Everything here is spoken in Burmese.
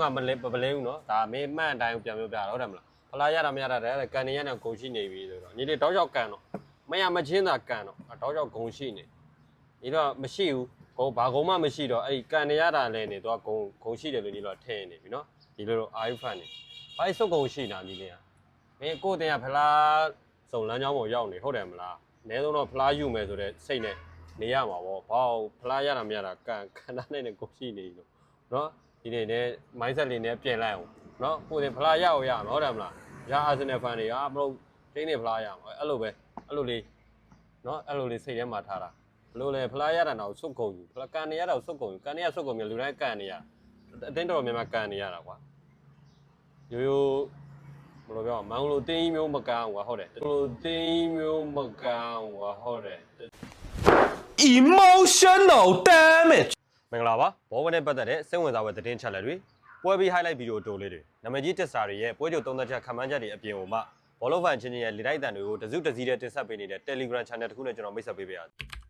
ငါမလဲဘူးနော်ဒါမင်းမှန်အတိုင်းပြန်ပြောပြတော့တယ်မလားဖလားရတာမရတာတဲ့ကန်နေရတဲ့ဂုံရှိနေပြီဆိုတော့ညီလေးတောက်ချောက်ကန်တော့မချင်းသာကန်တော့တောက်ချောက်ဂုံရှိနေညီတော့မရှိဘူးဘာကုန်းမှမရှိတော့အဲ့ကန်နေရတာလည်းနေတော့ဂုံရှိတယ်လို့ညီတော့ထည့်နေပြီနော်ဒီလိုအာယူဖတ်နေဘာစုပ်ဂုံရှိတာညီလေးကမင်းကိုတင်ကဖလားစုံလမ်းကြောင်းပေါ်ရောက်နေဟုတ်တယ်မလားအနည်းဆုံးတော့ဖလားယူမယ်ဆိုတဲ့စိတ်နဲ့နေရမှာပေါ့ဘာဖလားရတာမရတာကန်ခဏနဲ့ဂုံရှိနေလို့နော်ဒီနေ့နဲ့ mindset လေးနဲ့ပြင်လိုက်အောင်နော်ကိုယ်ဖလားရအောင်ရမှာဟုတ်တယ်မလားရအာဆင်နယ်ဖန်တွေကမလို့တင်းနေဖလားရမှာအဲ့လိုလေးနော်အဲ့လိုလေးစိတ်ထဲမှာထားတာဘလို့လဲဖလားရတာတော့စွတ်ကုန်ယူဖလားကန်နေရတာစွတ်ကုန်ယူကန်နေရစွတ်ကုန်မြလူတိုင်းကန်နေရအတင်းတော်များများကန်နေရတာကွာရိုးဘယ်လိုပြောမောင်လိုတင်းမျိုးမကန်ကွာဟုတ်တယ်လိုတင်းမျိုးမကန်ကွာဟုတ်တယ် emotional damage မင်္ဂလာပါဘောဝနဲ့ပတ်သက်တဲ့စိတ်ဝင်စားဖွယ်သတင်းချက်လက်တွေပွဲပြီး highlight ဗီဒီယိုတိုလေးတွေနာမည်ကြီးတက်စာတွေရဲ့ပွဲကြိုသုံးသက်ချက်ခံမှန်းချက်တွေအပြင်ကိုမှဘောလုံးဖန်ချင်းရဲ့လေတိုက်တန်တွေကိုတစုတစည်းနဲ့တင်ဆက်ပေးနေတဲ့ Telegram Channel တစ်ခုနဲ့ကျွန်တော်မိတ်ဆက်ပေးပါရစေ